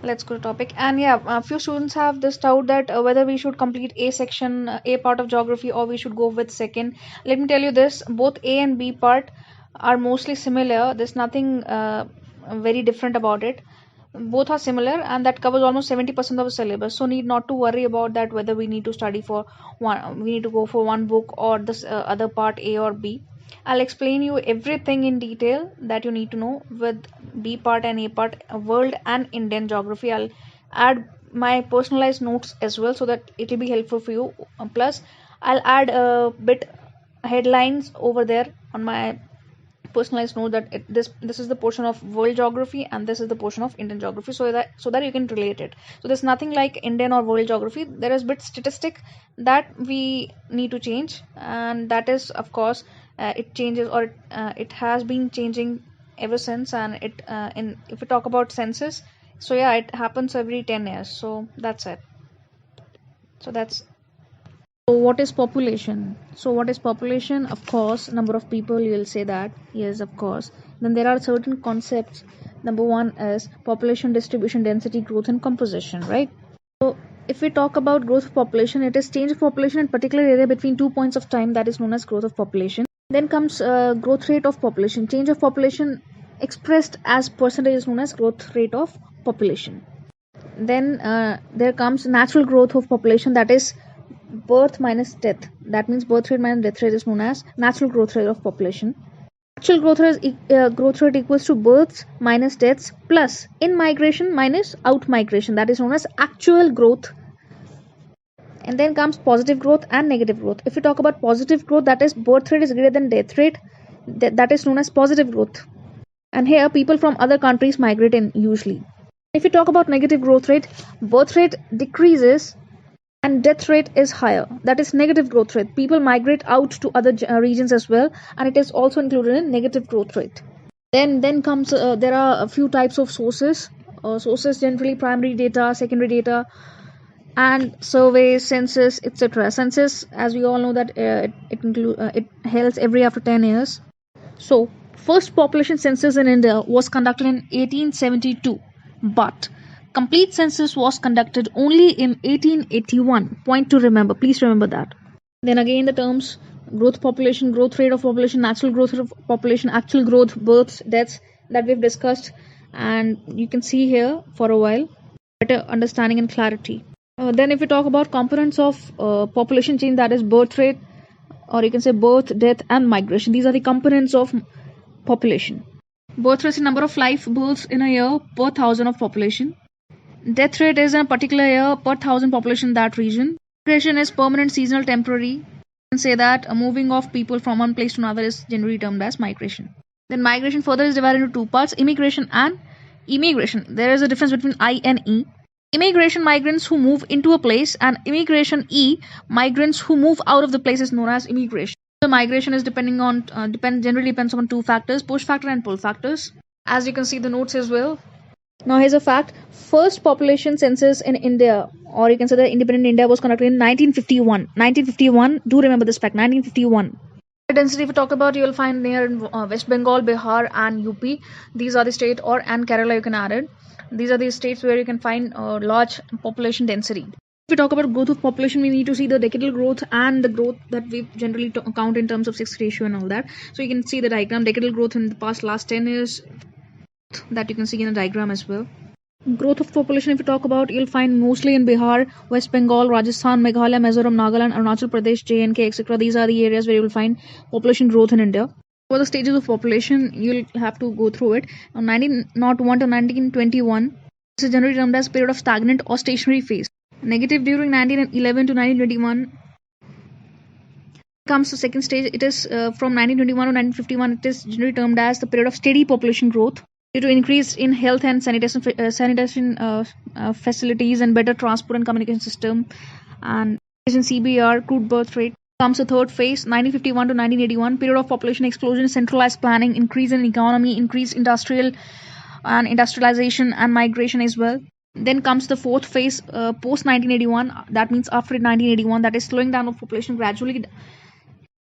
let's go to topic. And yeah, a few students have this doubt that whether we should complete A section, A part of geography, or we should go with second. Let me tell you this: both A and B part are mostly similar. There's nothing very different about it. Both are similar, and that covers almost 70% of the syllabus. So need not to worry about that whether we need to study for one, we need to go for one book or this other part A or B. I'll explain you everything in detail that you need to know with B part and A part, world and Indian geography. I'll add my personalized notes as well so that it will be helpful for you. Plus, I'll add a bit headlines over there on my personalized note that this is the portion of world geography and this is the portion of Indian geography, so that you can relate it. So there's nothing like Indian or world geography. There is bit statistic that we need to change, and that is of course it changes, or it has been changing ever since. And if we talk about census, so yeah, it happens every 10 years. So that's it. So that's So what is population? So what is population? Of course, number of people, you'll say that. Yes, of course. Then there are certain concepts. Number one is population distribution, density, growth, and composition, right? So if we talk about growth of population, it is change of population in particular area between 2 points of time, that is known as growth of population. Then comes growth rate of population. Change of population expressed as percentage is known as growth rate of population. Then there comes natural growth of population, that is birth minus death. That means birth rate minus death rate is known as natural growth rate of population. Actual growth rate equals to births minus deaths plus in migration minus out migration. That is known as actual growth. And then comes positive growth and negative growth. If we talk about positive growth, that is birth rate is greater than death rate. That is known as positive growth. And here people from other countries migrate in usually. If we talk about negative growth rate, birth rate decreases and death rate is higher. That is negative growth rate. People migrate out to other regions as well, and it is also included in negative growth rate. Then comes there are a few types of sources. Sources generally primary data, secondary data, and surveys, census, etc. Census, as we all know, that it held every after 10 years. So first population census in India was conducted in 1872, but complete census was conducted only in 1881. Point to remember. Please remember that. Then again the terms growth population, growth rate of population, natural growth rate of population, actual growth, births, deaths, that we've discussed, and you can see here for a while better understanding and clarity. Then if we talk about components of population change, that is birth rate, or you can say birth, death, and migration. These are the components of population. Birth rate is the number of live births in a year per 1,000 of population. Death rate is in a particular year per 1,000 population in that region. Migration is permanent, seasonal, temporary. You can say that a moving of people from one place to another is generally termed as migration. Then migration further is divided into two parts: immigration and emigration. There is a difference between I and E. Immigration, migrants who move into a place, and immigration, E, migrants who move out of the place, is known as immigration. The migration is generally depends on two factors: push factor and pull factors. As you can see the notes as well. Now here's a fact: first population census in India, or you can say the independent India, was conducted in 1951. 1951. Do remember this fact. 1951. Density, if you talk about, you will find near West Bengal, Bihar, and UP. These are the state, and Kerala you can add it. These are the states where you can find large population density. If we talk about growth of population, we need to see the decadal growth and the growth that we generally count in terms of 6 ratio and all that. So you can see the diagram: decadal growth in the last 10 years, that you can see in the diagram as well. Growth of population, if you talk about, you'll find mostly in Bihar, West Bengal, Rajasthan, Meghalaya, Mizoram, Nagaland, Arunachal Pradesh, J&K, etc. These are the areas where you will find population growth in India. For the stages of population, you'll have to go through it. From 1901 to 1921, this is generally termed as period of stagnant or stationary phase. Negative during 1911 to 1921. Comes the second stage. It is from 1921 to 1951. It is generally termed as the period of steady population growth due to increase in health and sanitation facilities and better transport and communication system, and in CBR, crude birth rate. Comes the third phase, 1951 to 1981, period of population explosion, centralized planning, increase in economy, increased industrialization and migration as well. Then comes the fourth phase, post 1981. That means after 1981, that is slowing down of population gradually.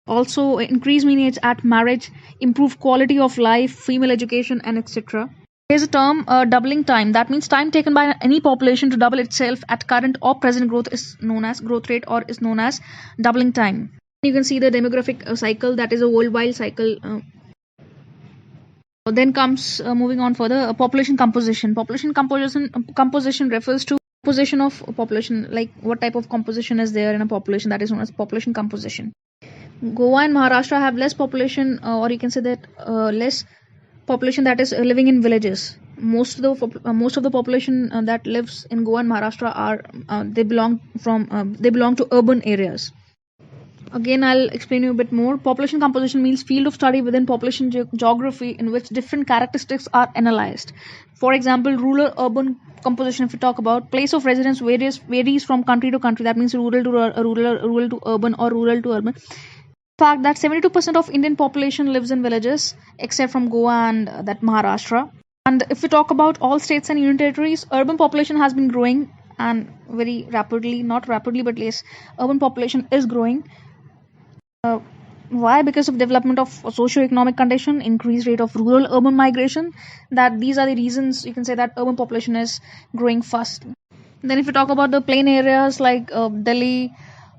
Also increase mean age at marriage, improve quality of life, female education, and etc. There's a term doubling time. That means time taken by any population to double itself at current or present growth is known as growth rate, or is known as doubling time. You can see the demographic cycle, that is a worldwide cycle. Then comes moving on further, population composition. Population composition refers to composition of population, like what type of composition is there in a population, that is known as population composition. Goa and Maharashtra have less population, or you can say that less population that is living in villages. Most of the population that lives in Goa and Maharashtra are they belong to urban areas. Again, I'll explain you a bit more. Population composition means field of study within population geography in which different characteristics are analyzed. For example, rural-urban composition, if we talk about, place of residence varies from country to country. That means rural to urban, or rural to urban. Fact that 72% of Indian population lives in villages, except from Goa and that Maharashtra. And if we talk about all states and union territories, urban population has been growing, and very rapidly. Not rapidly, but yes, urban population is growing. Why? Because of development of socio-economic condition, increased rate of rural-urban migration. That these are the reasons you can say that urban population is growing fast. Then if you talk about the plain areas like Delhi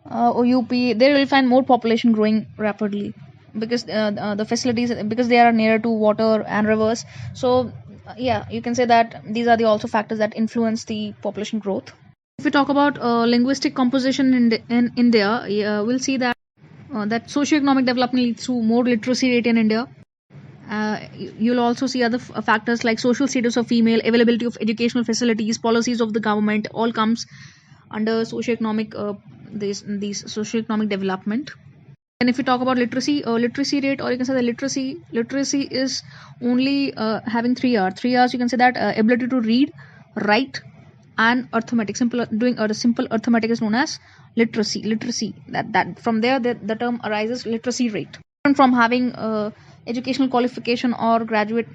or UP, there will find more population growing rapidly because the facilities, because they are near to water and rivers. So yeah, you can say that these are the also factors that influence the population growth. If we talk about linguistic composition in India, we'll see that that socio-economic development leads to more literacy rate in India. You'll also see other factors like social status of female, availability of educational facilities, policies of the government, all comes under socio-economic these socio-economic development. And if we talk about literacy rate, or you can say the literacy is only having 3 R's. 3 R's, you can say that ability to read, write, and arithmetic. Simple arithmetic is known as literacy. That from there the term arises, literacy rate. From having educational qualification or graduate,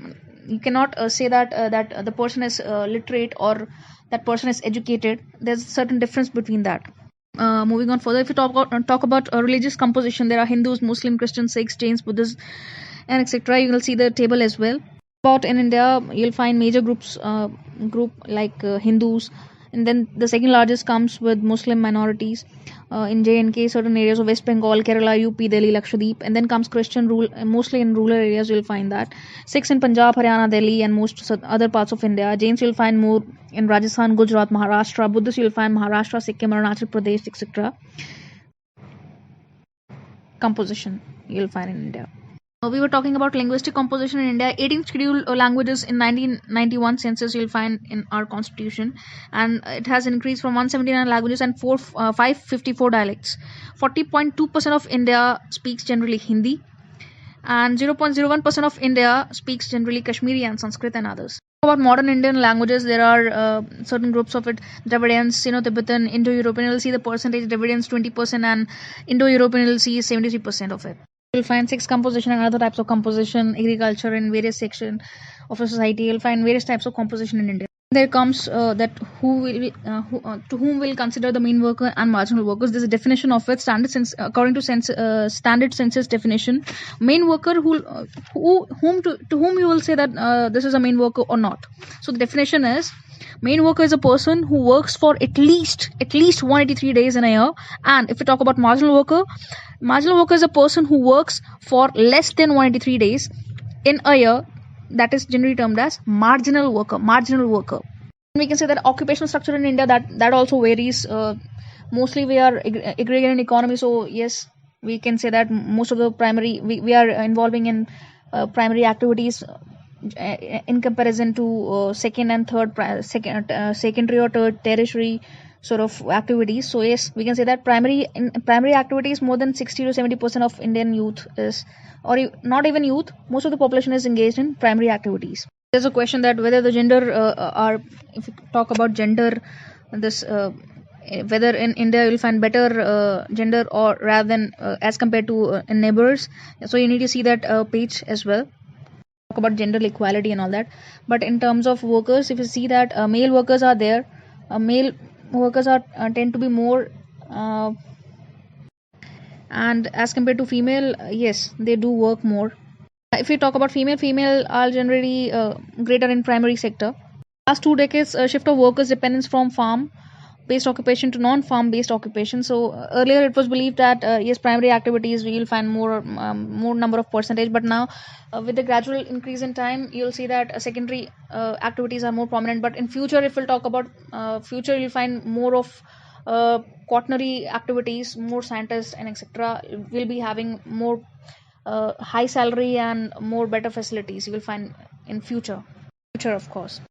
you cannot say that the person is literate or that person is educated. There's a certain difference between that. Moving on further, if you talk about religious composition, there are Hindus, Muslim, Christians, Sikhs, Jains, Buddhists, and etc. You will see the table as well. About in India, you'll find major group like Hindus, and then the second largest comes with Muslim minorities in J&K, certain areas of West Bengal, Kerala, UP, Delhi, Lakshadweep, and then comes Christian rule, mostly in rural areas you'll find that. Sikhs in Punjab, Haryana, Delhi, and most other parts of India. Jains you'll find more in Rajasthan, Gujarat, Maharashtra. Buddhists you'll find Maharashtra, Sikkim, Arunachal Pradesh, etc. Composition you'll find in India. We were talking about linguistic composition in India. 18 scheduled languages in 1991 census you'll find in our constitution, and it has increased from 179 languages and 554 dialects. 40.2% of India speaks generally Hindi, and 0.01% of India speaks generally Kashmiri and Sanskrit and others. About modern Indian languages, there are certain groups of it: Dravidian, Sino-Tibetan, Indo-European. You'll see the percentage: Dravidians 20% and Indo-European you'll see 73% of it. You'll find 6 composition and other types of composition, agriculture, in various sections of a society. You'll find various types of composition in India. There comes that to whom will consider the main worker and marginal workers. There's a definition of it. According to standard census definition, main worker to whom you will say that this is a main worker or not. So the definition is: main worker is a person who works for at least 183 days in a year. And if we talk about marginal worker is a person who works for less than 183 days in a year. That is generally termed as marginal worker. We can say that occupational structure in India, that also varies. Mostly we are agrarian economy, so yes, we can say that most of the primary we are involving in primary activities in comparison to secondary or tertiary sort of activities. So yes, we can say that primary activities, more than 60 to 70% of Indian youth is, or not even youth, most of the population is engaged in primary activities. There's a question that whether the gender if we talk about gender, whether in India you'll find better gender or rather than as compared to neighbors. So you need to see that page as well. Talk about gender equality and all that. But in terms of workers, if you see that male workers are there, male workers tend to be more, and as compared to female, yes, they do work more. If we talk about female are generally greater in primary sector. Last 2 decades, a shift of workers' dependence from farm-based occupation to non-farm-based occupation. So earlier it was believed that yes, primary activities we will find more number of percentage, but now with the gradual increase in time, you'll see that secondary activities are more prominent. But in future, if we'll talk about future, you'll find more of quaternary activities, more scientists and etc. will be having more high salary and more better facilities. You will find in future, of course.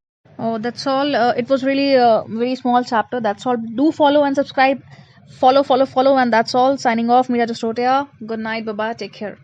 Oh, that's all. It was really a very small chapter. That's all. Do follow and subscribe. Follow, and that's all. Signing off. Mira Justotia. Good night. Bye bye. Take care.